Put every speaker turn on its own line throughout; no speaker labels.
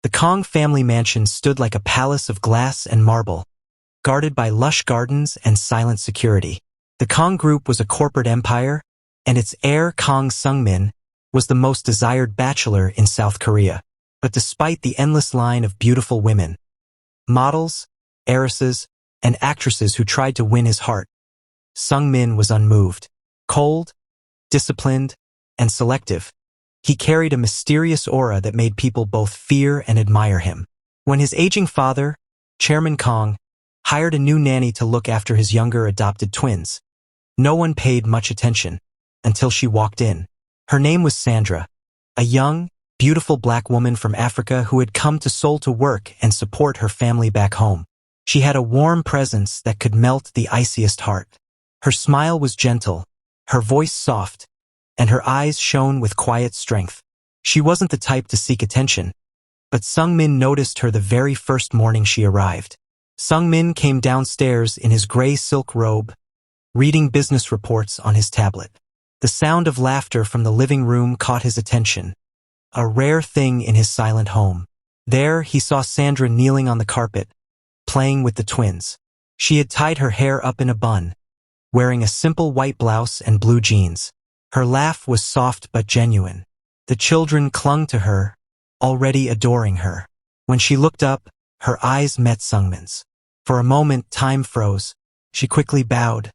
The Kong family mansion stood like a palace of glass and marble, guarded by lush gardens and silent security. The Kong Group was a corporate empire, and its heir, Kong Sungmin, was the most desired bachelor in South Korea. But despite the endless line of beautiful women, models, heiresses, and actresses who tried to win his heart, Sungmin was unmoved. Cold, disciplined, and selective, he carried a mysterious aura that made people both fear and admire him. When his aging father, Chairman Kong, hired a new nanny to look after his younger adopted twins, no one paid much attention until she walked in. Her name was Sandra, a young, beautiful black woman from Africa who had come to Seoul to work and support her family back home. She had a warm presence that could melt the iciest heart. Her smile was gentle, her voice soft, and her eyes shone with quiet strength. She wasn't the type to seek attention, but Sungmin noticed her the very first morning she arrived. Sungmin came downstairs in his gray silk robe, reading business reports on his tablet. The sound of laughter from the living room caught his attention, a rare thing in his silent home. There he saw Sandra kneeling on the carpet, playing with the twins. She had tied her hair up in a bun, wearing a simple white blouse and blue jeans. Her laugh was soft but genuine. The children clung to her, already adoring her. When she looked up, her eyes met Sungmin's. For a moment, time froze. She quickly bowed,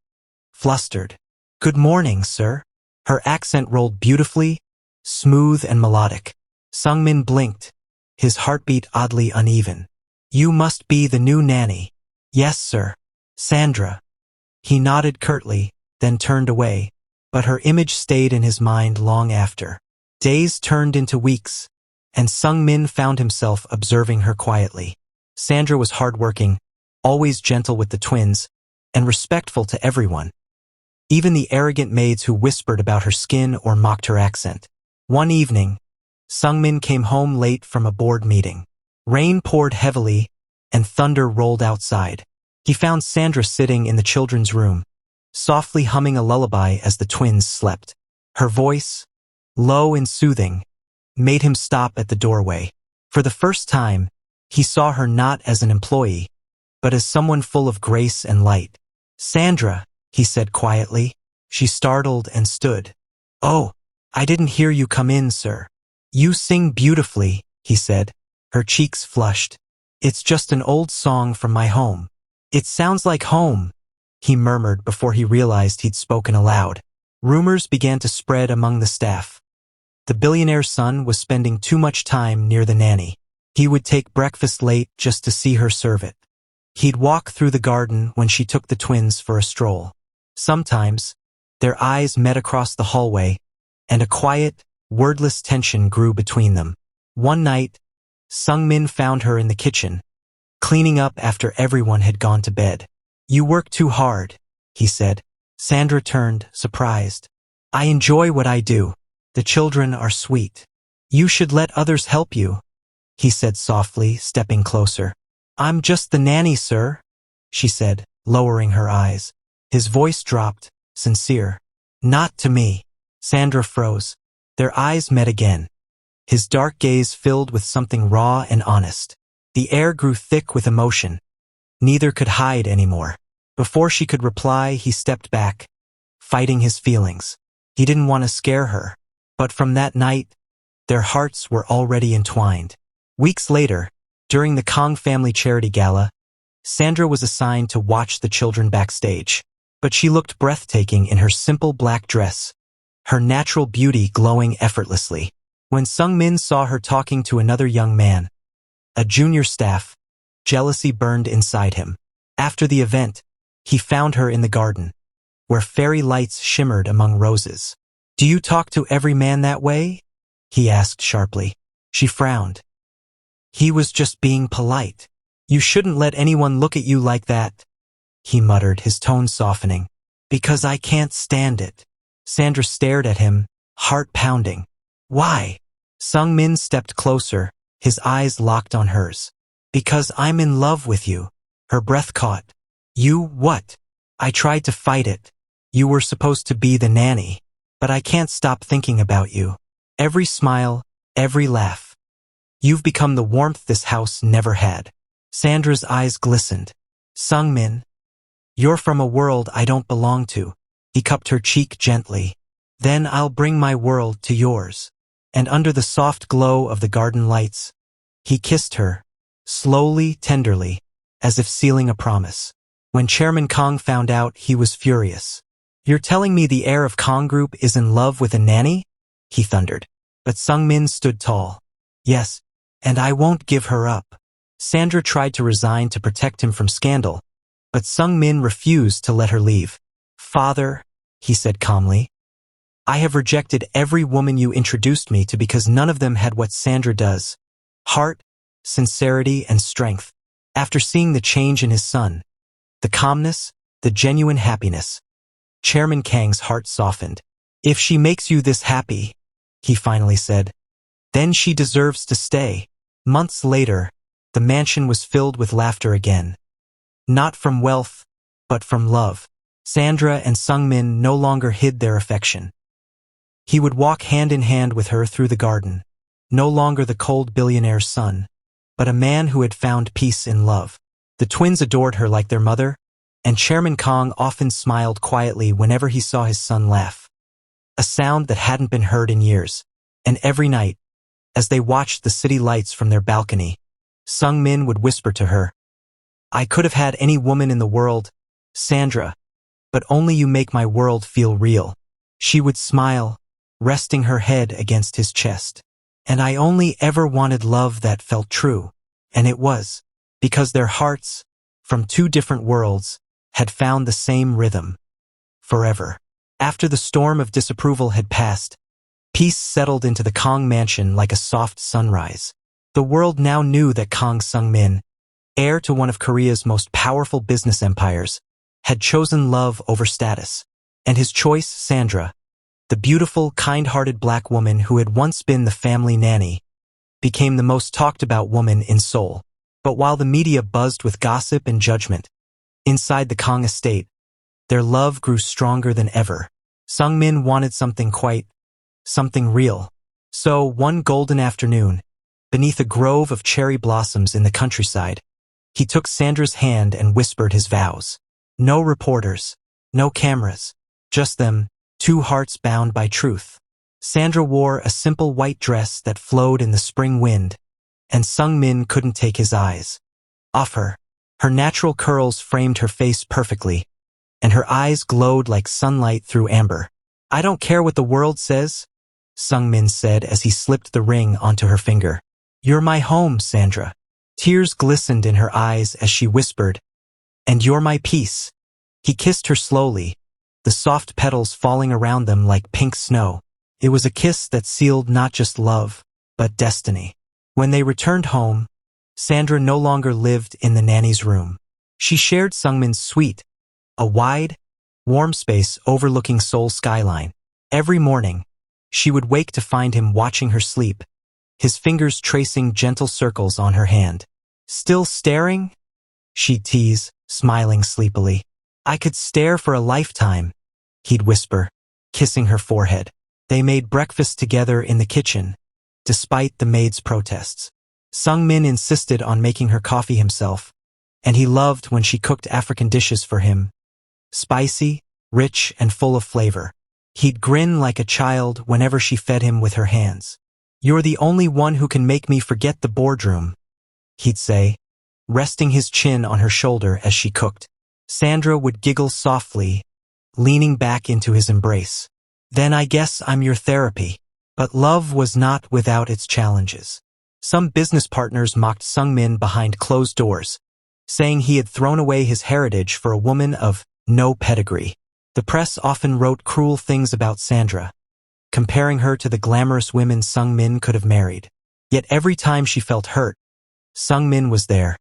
flustered. "Good morning, sir." Her accent rolled beautifully, smooth and melodic. Sungmin blinked, his heartbeat oddly uneven. "You must be the new nanny." "Yes, sir." "Sandra." He nodded curtly, then turned away, but her image stayed in his mind long after. Days turned into weeks, and Sungmin found himself observing her quietly. Sandra was hardworking, always gentle with the twins, and respectful to everyone, even the arrogant maids who whispered about her skin or mocked her accent. One evening, Sungmin came home late from a board meeting. Rain poured heavily, and thunder rolled outside. He found Sandra sitting in the children's room, softly humming a lullaby as the twins slept. Her voice, low and soothing, made him stop at the doorway. For the first time, he saw her not as an employee, but as someone full of grace and light. "Sandra," he said quietly. She startled and stood. "Oh, I didn't hear you come in, sir." "You sing beautifully," he said. Her cheeks flushed. "It's just an old song from my home." "It sounds like home," he murmured before he realized he'd spoken aloud. Rumors began to spread among the staff. The billionaire's son was spending too much time near the nanny. He would take breakfast late just to see her serve it. He'd walk through the garden when she took the twins for a stroll. Sometimes, their eyes met across the hallway, and a quiet, wordless tension grew between them. One night, Sungmin found her in the kitchen, cleaning up after everyone had gone to bed. "You work too hard," he said. Sandra turned, surprised. "I enjoy what I do. The children are sweet. You should let others help you," he said softly, stepping closer. "I'm just the nanny, sir," she said, lowering her eyes. His voice dropped, sincere. "Not to me." Sandra froze. Their eyes met again, his dark gaze filled with something raw and honest. The air grew thick with emotion. Neither could hide anymore. Before she could reply, he stepped back, fighting his feelings. He didn't want to scare her, but from that night, their hearts were already entwined. Weeks later, during the Kong family charity gala, Sandra was assigned to watch the children backstage. But she looked breathtaking in her simple black dress, her natural beauty glowing effortlessly. When Sungmin saw her talking to another young man, a junior staff, jealousy burned inside him. After the event, he found her in the garden, where fairy lights shimmered among roses. "Do you talk to every man that way?" he asked sharply. She frowned. "He was just being polite. You shouldn't let anyone look at you like that," he muttered, his tone softening. "Because I can't stand it." Sandra stared at him, heart pounding. "Why?" Sungmin stepped closer, his eyes locked on hers. "Because I'm in love with you." Her breath caught. "You what?" "I tried to fight it. You were supposed to be the nanny. But I can't stop thinking about you. Every smile, every laugh. You've become the warmth this house never had. Sandra's eyes glistened. Sungmin, you're from a world I don't belong to. He cupped her cheek gently. Then I'll bring my world to yours. And under the soft glow of the garden lights, he kissed her, slowly, tenderly, as if sealing a promise. When Chairman Kong found out, he was furious. You're telling me the heir of Kong Group is in love with a nanny? He thundered. But Sungmin stood tall. Yes, and I won't give her up. Sandra tried to resign to protect him from scandal, but Sungmin refused to let her leave. Father, he said calmly, I have rejected every woman you introduced me to because none of them had what Sandra does. Heart, sincerity, and strength. After seeing the change in his son, the calmness, the genuine happiness, Chairman Kang's heart softened. If she makes you this happy, he finally said, then she deserves to stay. Months later, the mansion was filled with laughter again. Not from wealth, but from love. Sandra and Sungmin no longer hid their affection. He would walk hand in hand with her through the garden, no longer the cold billionaire's son, but a man who had found peace in love. The twins adored her like their mother, and Chairman Kong often smiled quietly whenever he saw his son laugh. A sound that hadn't been heard in years. And every night, as they watched the city lights from their balcony, Sungmin would whisper to her, I could have had any woman in the world, Sandra, but only you make my world feel real. She would smile, resting her head against his chest. And I only ever wanted love that felt true. And it was, because their hearts, from two different worlds, had found the same rhythm. Forever. After the storm of disapproval had passed, peace settled into the Kong mansion like a soft sunrise. The world now knew that Kong Sungmin, heir to one of Korea's most powerful business empires, had chosen love over status. And his choice, Sandra, the beautiful, kind-hearted black woman who had once been the family nanny, became the most talked-about woman in Seoul. But while the media buzzed with gossip and judgment, inside the Kong estate, their love grew stronger than ever. Sungmin wanted something real. So, one golden afternoon, beneath a grove of cherry blossoms in the countryside, he took Sandra's hand and whispered his vows. No reporters, no cameras, just them, two hearts bound by truth. Sandra wore a simple white dress that flowed in the spring wind, and Sungmin couldn't take his eyes off her. Her natural curls framed her face perfectly, and her eyes glowed like sunlight through amber. I don't care what the world says, Sungmin said as he slipped the ring onto her finger. You're my home, Sandra. Tears glistened in her eyes as she whispered, and you're my peace. He kissed her slowly, the soft petals falling around them like pink snow. It was a kiss that sealed not just love, but destiny. When they returned home, Sandra no longer lived in the nanny's room. She shared Sungmin's suite, a wide, warm space overlooking Seoul's skyline. Every morning, she would wake to find him watching her sleep, his fingers tracing gentle circles on her hand. Still staring? She'd tease, smiling sleepily. I could stare for a lifetime, he'd whisper, kissing her forehead. They made breakfast together in the kitchen, despite the maid's protests. Sungmin insisted on making her coffee himself, and he loved when she cooked African dishes for him. Spicy, rich, and full of flavor. He'd grin like a child whenever she fed him with her hands. You're the only one who can make me forget the boardroom, he'd say, resting his chin on her shoulder as she cooked. Sandra would giggle softly, leaning back into his embrace. Then I guess I'm your therapy. But love was not without its challenges. Some business partners mocked Sungmin behind closed doors, saying he had thrown away his heritage for a woman of no pedigree. The press often wrote cruel things about Sandra, comparing her to the glamorous women Sungmin could have married. Yet every time she felt hurt, Sungmin was there,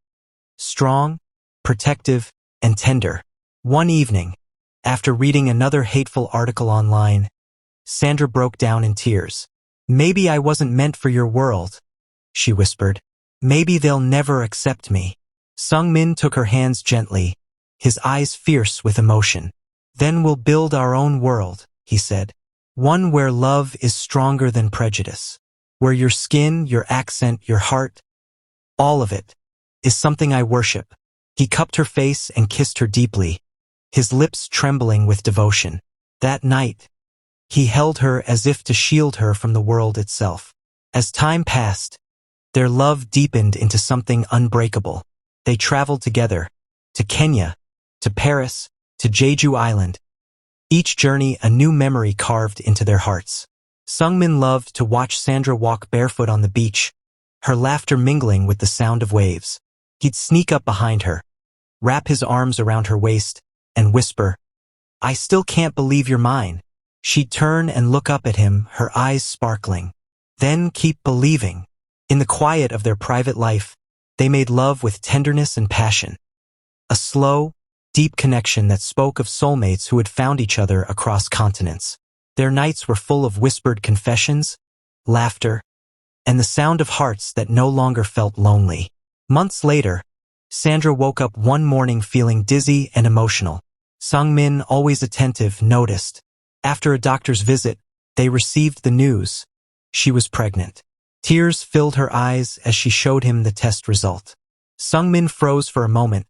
strong, protective, and tender. One evening, after reading another hateful article online, Sandra broke down in tears. Maybe I wasn't meant for your world, she whispered. Maybe they'll never accept me. Sungmin took her hands gently, his eyes fierce with emotion. Then we'll build our own world, he said. One where love is stronger than prejudice. where your skin, your accent, your heart, all of it, is something I worship. He cupped her face and kissed her deeply, his lips trembling with devotion. That night, he held her as if to shield her from the world itself. As time passed, their love deepened into something unbreakable. They traveled together, to Kenya, to Paris, to Jeju Island. Each journey a new memory carved into their hearts. Sungmin loved to watch Sandra walk barefoot on the beach, her laughter mingling with the sound of waves. He'd sneak up behind her, wrap his arms around her waist, and whisper, "I still can't believe you're mine." She'd turn and look up at him, her eyes sparkling. Then keep believing. In the quiet of their private life, they made love with tenderness and passion. A slow, deep connection that spoke of soulmates who had found each other across continents. Their nights were full of whispered confessions, laughter, and the sound of hearts that no longer felt lonely. Months later, Sandra woke up one morning feeling dizzy and emotional. Sungmin, always attentive, noticed. After a doctor's visit, they received the news. She was pregnant. Tears filled her eyes as she showed him the test result. Sungmin froze for a moment,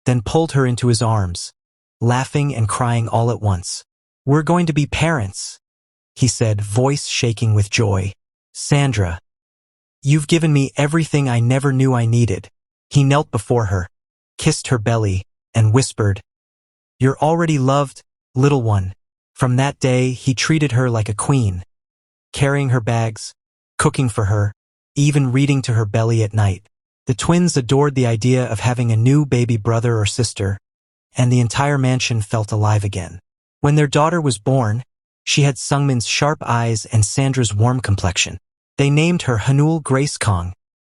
then pulled her into his arms, laughing and crying all at once. "We're going to be parents," he said, voice shaking with joy. "Sandra, you've given me everything I never knew I needed." He knelt before her, kissed her belly, and whispered, "You're already loved, little one." From that day, he treated her like a queen, carrying her bags, cooking for her, even reading to her belly at night. The twins adored the idea of having a new baby brother or sister, and the entire mansion felt alive again. When their daughter was born, she had Sungmin's sharp eyes and Sandra's warm complexion. They named her Hanul Grace Kong,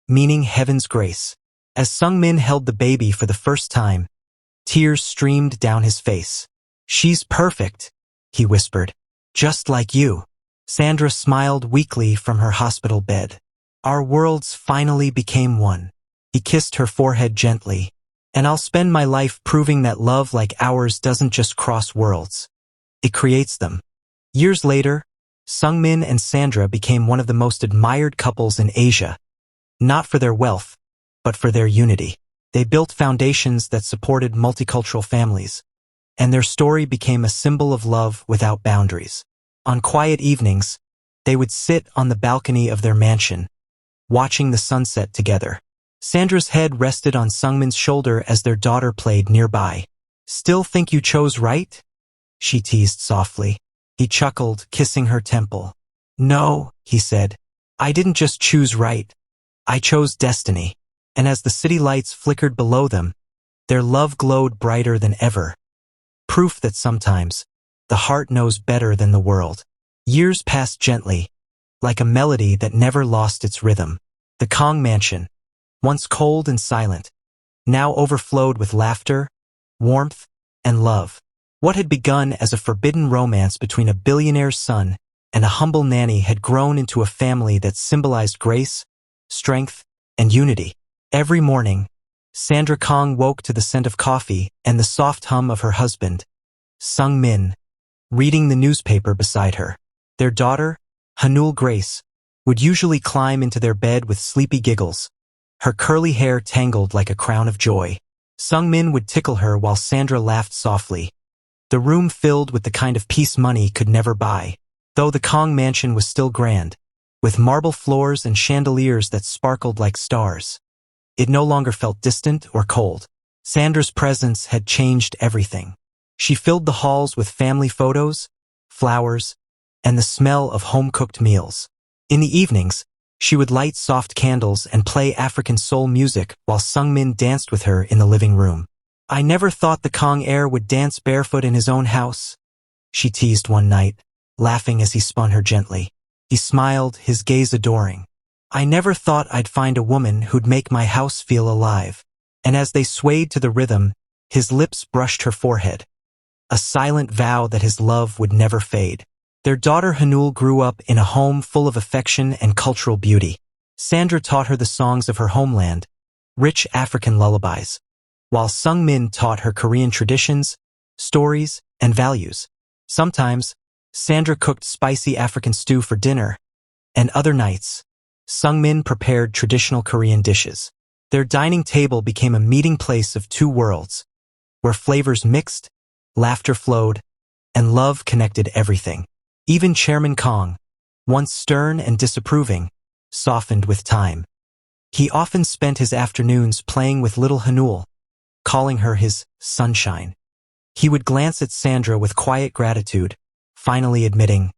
meaning heaven's grace. As Sungmin held the baby for the first time, tears streamed down his face. "She's perfect," he whispered. "Just like you." Sandra smiled weakly from her hospital bed. "Our worlds finally became one." He kissed her forehead gently. "And I'll spend my life proving that love like ours doesn't just cross worlds. It creates them." Years later, Sungmin and Sandra became one of the most admired couples in Asia, not for their wealth, but for their unity. They built foundations that supported multicultural families, and their story became a symbol of love without boundaries. On quiet evenings, they would sit on the balcony of their mansion, watching the sunset together. Sandra's head rested on Sungmin's shoulder as their daughter played nearby. "Still think you chose right?" she teased softly. He chuckled, kissing her temple. "No," he said, "I didn't just choose right. I chose destiny." And as the city lights flickered below them, their love glowed brighter than ever. Proof that sometimes, the heart knows better than the world. Years passed gently, like a melody that never lost its rhythm. The Kong mansion, once cold and silent, now overflowed with laughter, warmth, and love. What had begun as a forbidden romance between a billionaire's son and a humble nanny had grown into a family that symbolized grace, strength, and unity. Every morning, Sandra Kong woke to the scent of coffee and the soft hum of her husband, Sungmin, reading the newspaper beside her. Their daughter, Hanul Grace, would usually climb into their bed with sleepy giggles, her curly hair tangled like a crown of joy. Sungmin would tickle her while Sandra laughed softly, the room filled with the kind of peace money could never buy. Though the Kong mansion was still grand, with marble floors and chandeliers that sparkled like stars, it no longer felt distant or cold. Sandra's presence had changed everything. She filled the halls with family photos, flowers, and the smell of home-cooked meals. In the evenings, she would light soft candles and play African soul music while Sungmin danced with her in the living room. "I never thought the Kong heir would dance barefoot in his own house," she teased one night, laughing as he spun her gently. He smiled, his gaze adoring. "I never thought I'd find a woman who'd make my house feel alive." And as they swayed to the rhythm, his lips brushed her forehead, a silent vow that his love would never fade. Their daughter Hanul grew up in a home full of affection and cultural beauty. Sandra taught her the songs of her homeland, rich African lullabies, while Sungmin taught her Korean traditions, stories, and values. Sometimes, Sandra cooked spicy African stew for dinner, and other nights, Sungmin prepared traditional Korean dishes. Their dining table became a meeting place of two worlds, where flavors mixed, laughter flowed, and love connected everything. Even Chairman Kong, once stern and disapproving, softened with time. He often spent his afternoons playing with little Hanul, calling her his sunshine. He would glance at Sandra with quiet gratitude, finally admitting,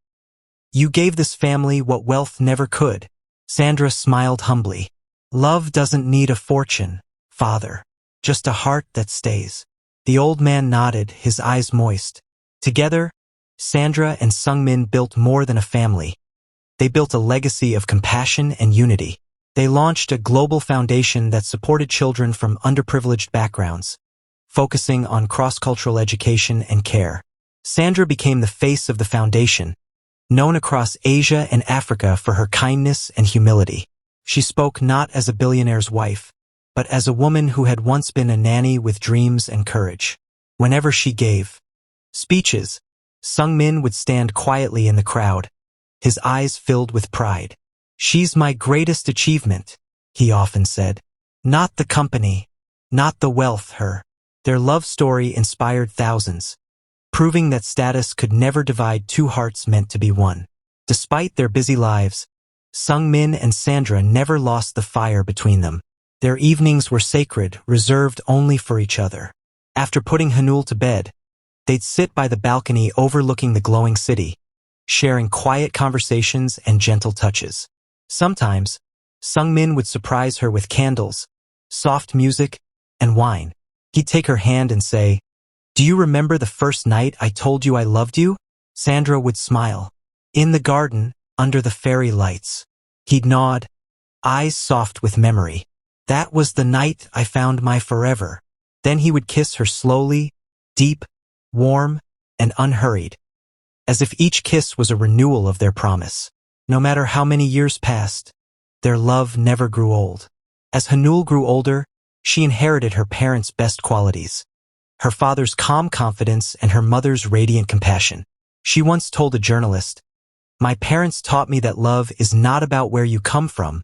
"You gave this family what wealth never could." Sandra smiled humbly. "Love doesn't need a fortune, father. Just a heart that stays." The old man nodded, his eyes moist. Together, Sandra and Sungmin built more than a family. They built a legacy of compassion and unity. They launched a global foundation that supported children from underprivileged backgrounds, focusing on cross-cultural education and care. Sandra became the face of the foundation, known across Asia and Africa for her kindness and humility. She spoke not as a billionaire's wife, but as a woman who had once been a nanny with dreams and courage. Whenever she gave speeches, Sungmin would stand quietly in the crowd, his eyes filled with pride. "She's my greatest achievement," he often said. "Not the company, not the wealth, her." Their love story inspired thousands, proving that status could never divide two hearts meant to be one. Despite their busy lives, Sungmin and Sandra never lost the fire between them. Their evenings were sacred, reserved only for each other. After putting Hanul to bed, they'd sit by the balcony overlooking the glowing city, sharing quiet conversations and gentle touches. Sometimes, Sungmin would surprise her with candles, soft music, and wine. He'd take her hand and say, "Do you remember the first night I told you I loved you?" Sandra would smile. "In the garden, under the fairy lights." He'd nod, eyes soft with memory. "That was the night I found my forever." Then he would kiss her slowly, deep, warm, and unhurried, as if each kiss was a renewal of their promise. No matter how many years passed, their love never grew old. As Hanul grew older, she inherited her parents' best qualities, her father's calm confidence and her mother's radiant compassion. She once told a journalist, "My parents taught me that love is not about where you come from,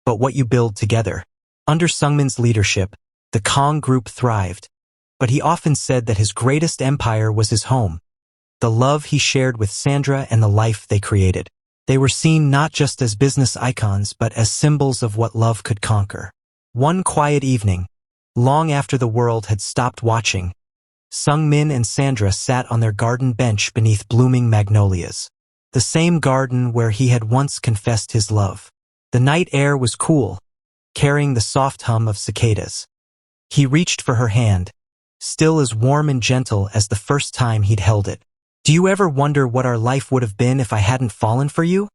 but what you build together." Under Sungmin's leadership, the Kong group thrived, but he often said that his greatest empire was his home, the love he shared with Sandra and the life they created. They were seen not just as business icons but as symbols of what love could conquer. One quiet evening, long after the world had stopped watching, Sungmin and Sandra sat on their garden bench beneath blooming magnolias, the same garden where he had once confessed his love. The night air was cool, carrying the soft hum of cicadas. He reached for her hand, still as warm and gentle as the first time he'd held it. "Do you ever wonder what our life would have been if I hadn't fallen for you?"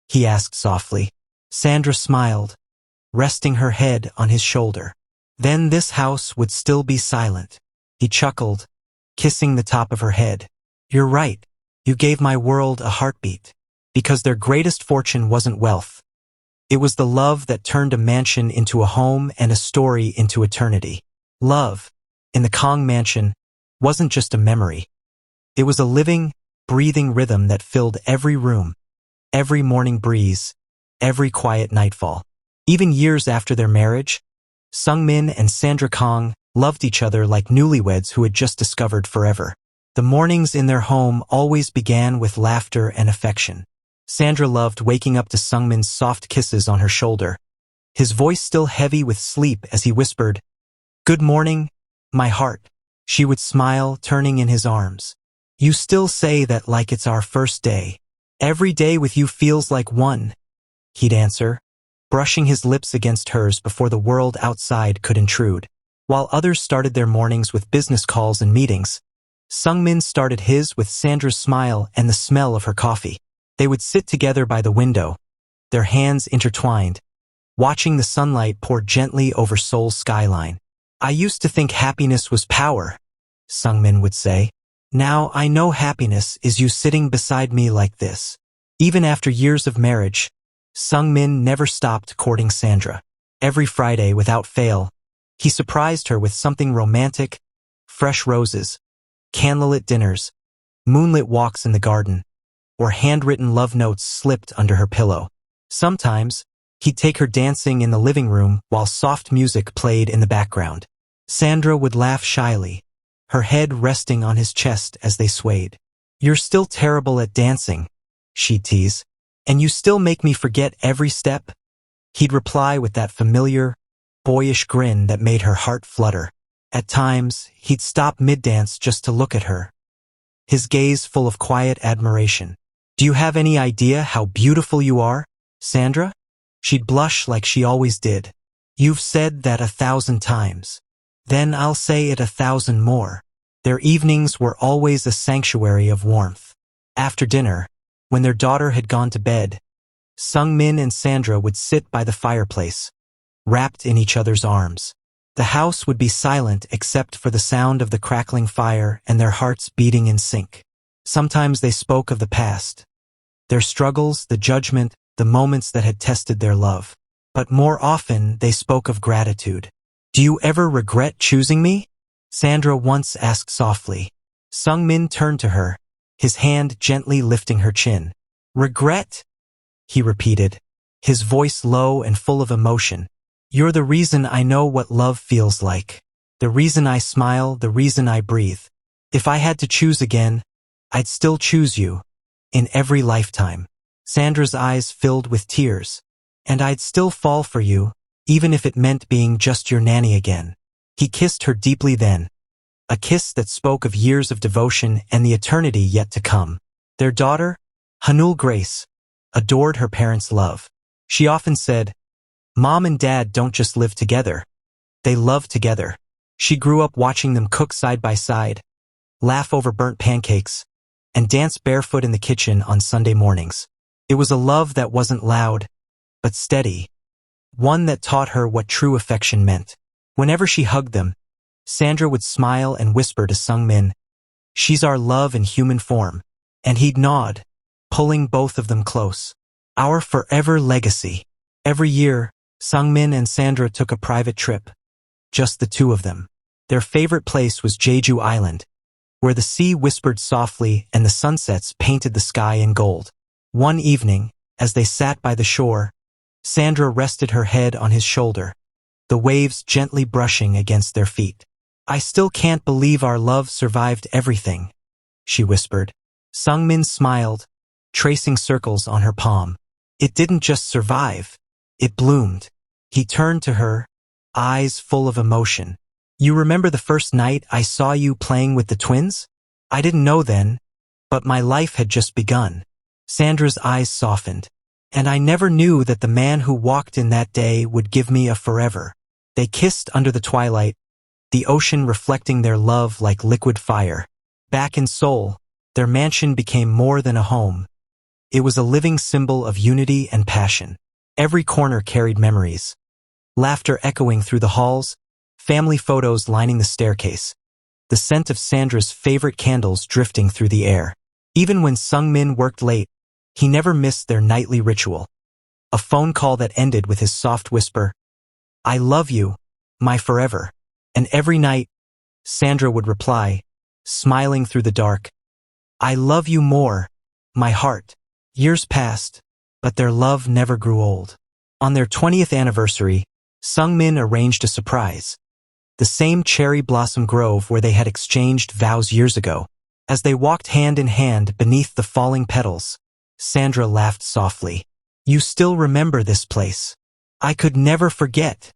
he asked softly. Sandra smiled, resting her head on his shoulder. "Then this house would still be silent." He chuckled, kissing the top of her head. "You're right. You gave my world a heartbeat." Because their greatest fortune wasn't wealth. It was the love that turned a mansion into a home and a story into eternity. Love, in the Kong mansion, wasn't just a memory. It was a living, breathing rhythm that filled every room, every morning breeze, every quiet nightfall. Even years after their marriage, Sungmin and Sandra Kong loved each other like newlyweds who had just discovered forever. The mornings in their home always began with laughter and affection. Sandra loved waking up to Sungmin's soft kisses on her shoulder, his voice still heavy with sleep as he whispered, "Good morning, my heart." She would smile, turning in his arms. "You still say that like it's our first day. Every day with you feels like one," he'd answer, brushing his lips against hers before the world outside could intrude. While others started their mornings with business calls and meetings, Sungmin started his with Sandra's smile and the smell of her coffee. They would sit together by the window, their hands intertwined, watching the sunlight pour gently over Seoul's skyline. "I used to think happiness was power," Sungmin would say. "Now I know happiness is you sitting beside me like this." Even after years of marriage, Sungmin never stopped courting Sandra. Every Friday, without fail, he surprised her with something romantic: fresh roses, candlelit dinners, moonlit walks in the garden, or handwritten love notes slipped under her pillow. Sometimes, He'd take her dancing in the living room while soft music played in the background. Sandra would laugh shyly, her head resting on his chest as they swayed. "You're still terrible at dancing," she'd tease. "And you still make me forget every step?" He'd reply with that familiar, boyish grin that made her heart flutter. At times, he'd stop mid-dance just to look at her, his gaze full of quiet admiration. "Do you have any idea how beautiful you are, Sandra?" She'd blush like she always did. "You've said that 1,000 times. Then I'll say it 1,000 more." Their evenings were always a sanctuary of warmth. After dinner, when their daughter had gone to bed, Sungmin and Sandra would sit by the fireplace, wrapped in each other's arms. The house would be silent except for the sound of the crackling fire and their hearts beating in sync. Sometimes they spoke of the past, their struggles, the judgment, the moments that had tested their love. But more often, they spoke of gratitude. "Do you ever regret choosing me?" Sandra once asked softly. Sungmin turned to her, his hand gently lifting her chin. "Regret?" he repeated, his voice low and full of emotion. "You're the reason I know what love feels like. The reason I smile, the reason I breathe. If I had to choose again, I'd still choose you. In every lifetime." Sandra's eyes filled with tears. "And I'd still fall for you, even if it meant being just your nanny again." He kissed her deeply then, a kiss that spoke of years of devotion and the eternity yet to come. Their daughter, Hanul Grace, adored her parents' love. She often said, "Mom and Dad don't just live together. They love together." She grew up watching them cook side by side, laugh over burnt pancakes, and dance barefoot in the kitchen on Sunday mornings. It was a love that wasn't loud, but steady, one that taught her what true affection meant. Whenever she hugged them, Sandra would smile and whisper to Sungmin, "She's our love in human form." And he'd nod, pulling both of them close. Our forever legacy. Every year, Sungmin and Sandra took a private trip, just the two of them. Their favorite place was Jeju Island, where the sea whispered softly and the sunsets painted the sky in gold. One evening, as they sat by the shore, Sandra rested her head on his shoulder, the waves gently brushing against their feet. "I still can't believe our love survived everything," she whispered. Sungmin smiled, tracing circles on her palm. "It didn't just survive, it bloomed." He turned to her, eyes full of emotion. "You remember the first night I saw you playing with the twins? I didn't know then, but my life had just begun." Sandra's eyes softened. "And I never knew that the man who walked in that day would give me a forever." They kissed under the twilight, the ocean reflecting their love like liquid fire. Back in Seoul, their mansion became more than a home. It was a living symbol of unity and passion. Every corner carried memories. Laughter echoing through the halls, family photos lining the staircase, the scent of Sandra's favorite candles drifting through the air. Even when Sungmin worked late, he never missed their nightly ritual. A phone call that ended with his soft whisper, "I love you, my forever." And every night, Sandra would reply, smiling through the dark, "I love you more, my heart." Years passed, but their love never grew old. On their 20th anniversary, Sungmin arranged a surprise. The same cherry blossom grove where they had exchanged vows years ago. As they walked hand in hand beneath the falling petals, Sandra laughed softly. "You still remember this place?" "I could never forget,"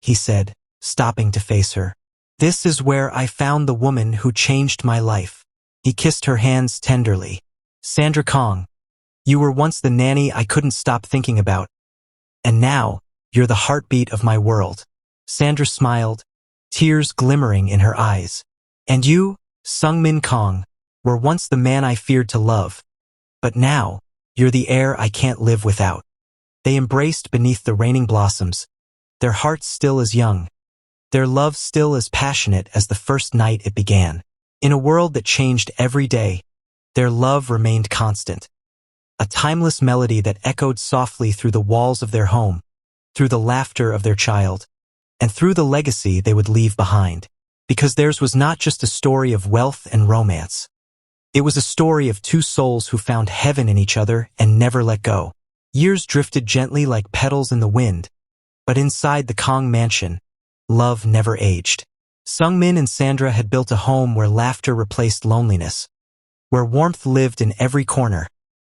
he said, stopping to face her. "This is where I found the woman who changed my life." He kissed her hands tenderly. "Sandra Kong, you were once the nanny I couldn't stop thinking about. And now, you're the heartbeat of my world." Sandra smiled, tears glimmering in her eyes. "And you, Sungmin Kong, were once the man I feared to love. But now, you're the air I can't live without." They embraced beneath the raining blossoms, their hearts still as young, their love still as passionate as the first night it began. In a world that changed every day, their love remained constant. A timeless melody that echoed softly through the walls of their home, through the laughter of their child, and through the legacy they would leave behind. Because theirs was not just a story of wealth and romance. It was a story of two souls who found heaven in each other and never let go. Years drifted gently like petals in the wind, but inside the Kong mansion, love never aged. Sungmin and Sandra had built a home where laughter replaced loneliness, where warmth lived in every corner,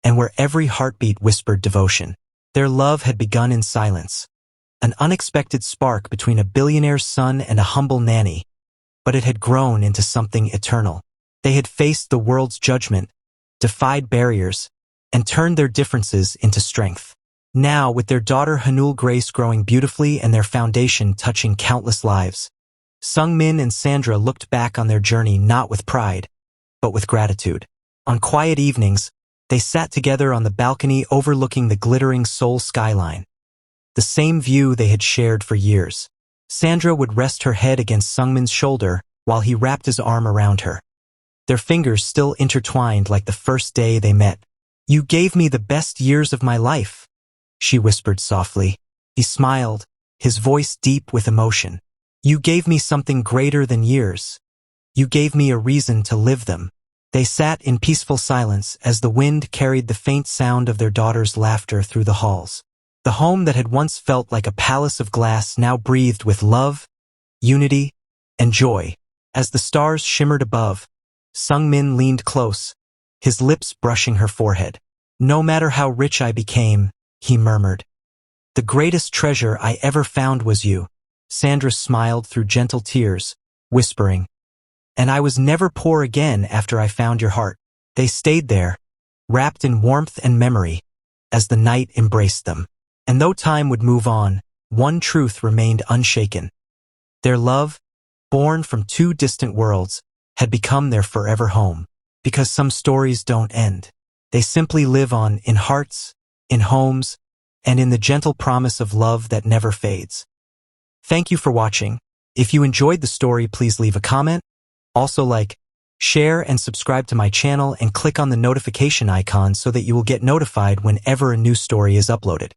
and where every heartbeat whispered devotion. Their love had begun in silence, an unexpected spark between a billionaire's son and a humble nanny, but it had grown into something eternal. They had faced the world's judgment, defied barriers, and turned their differences into strength. Now, with their daughter Hanul Grace growing beautifully and their foundation touching countless lives, Sungmin and Sandra looked back on their journey not with pride, but with gratitude. On quiet evenings, they sat together on the balcony overlooking the glittering Seoul skyline, the same view they had shared for years. Sandra would rest her head against Sungmin's shoulder while he wrapped his arm around her, their fingers still intertwined like the first day they met. "You gave me the best years of my life," she whispered softly. He smiled, his voice deep with emotion. "You gave me something greater than years. You gave me a reason to live them." They sat in peaceful silence as the wind carried the faint sound of their daughter's laughter through the halls. The home that had once felt like a palace of glass now breathed with love, unity, and joy. As the stars shimmered above, Sungmin leaned close, his lips brushing her forehead. "No matter how rich I became," he murmured, "the greatest treasure I ever found was you." Sandra smiled through gentle tears, whispering, "And I was never poor again after I found your heart." They stayed there, wrapped in warmth and memory, as the night embraced them. And though time would move on, one truth remained unshaken. Their love, born from two distant worlds, had become their forever home. Because some stories don't end. They simply live on in hearts, in homes, and in the gentle promise of love that never fades. Thank you for watching. If you enjoyed the story, please leave a comment. Also like, share, and subscribe to my channel and click on the notification icon so that you will get notified whenever a new story is uploaded.